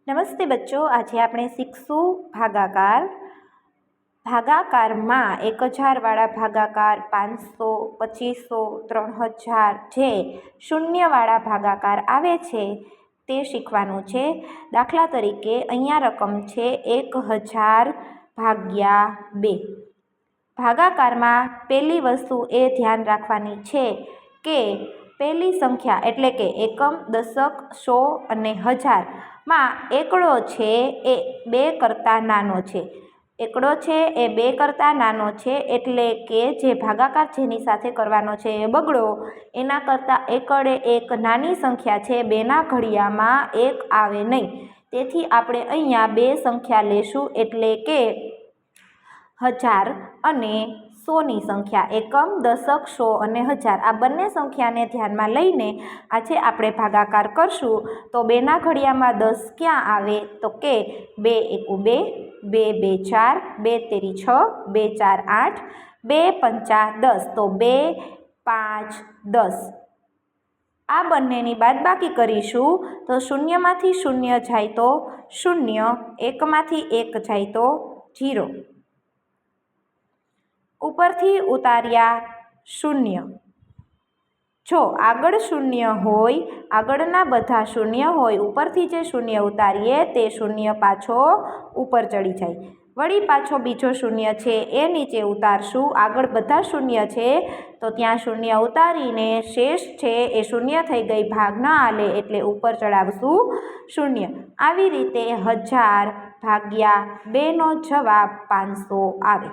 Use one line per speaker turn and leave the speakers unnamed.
नमस्ते बच्चों, आज આપણે શીખશું ભાગાકાર। ભાગાકારમાં 1000 વાળા ભાગાકાર, 500, 2500, 3000 જે શૂન્યવાળા ભાગાકાર આવે છે તે શીખવાનું છે। દાખલા તરીકે અહીંયા રકમ છે 1000 ભાગ્યા 2। ભાગાકારમાં પહેલી વસ્તુ એ ધ્યાન રાખવાની છે કે પહેલી સંખ્યા એટલે કે એકમ, દશક, સો અને હજાર માં એકડો છે એ 2 કરતાં નાનો છે। એકડો છે એ 2 કરતાં નાનો છે એટલે કે જે ભાગાકાર જેની સાથે કરવાનો છે એ બગડો એના કરતાં એકડે એક નાની સંખ્યા છે, 2ના ઘડિયામાં 1 આવે નહીં। તેથી આપણે અહીંયા 2 સંખ્યા લેશું એટલે કે 1000 અને 100ની સંખ્યા। એકમ, દશક, સો અને હજાર આ બંને સંખ્યાને ધ્યાનમાં લઈને આજે આપણે ભાગાકાર કરશું। તો 2ના ઘડિયામાં 10 ક્યાં આવે તો કે 2 એકુ 2, 2 2 4, 2 તેરી 6, 2 4 8, 2 પંચા 10 તો 2 5 10। આ બંનેની બાદબાકી કરીશું તો શૂન્યમાંથી શૂન્ય જાય તો 0, એકમાંથી 1 જાય તો 0। ઉપરથી ઉતાર્યા 0। જો આગળ શૂન્ય હોય, આગળના બધા શૂન્ય હોય, ઉપરથી જે શૂન્ય ઉતારીએ તે શૂન્ય પાછો ઉપર ચડી જાય। વળી પાછો બીજો શૂન્ય છે એ નીચે ઉતારશું। આગળ બધા શૂન્ય છે તો ત્યાં શૂન્ય ઉતારીને શેષ છે એ શૂન્ય થઈ ગઈ, ભાગ ના આલે એટલે ઉપર ચડાવશું 0। આવી રીતે 1000 ભાગ્યા 2નો જવાબ 500 આવે।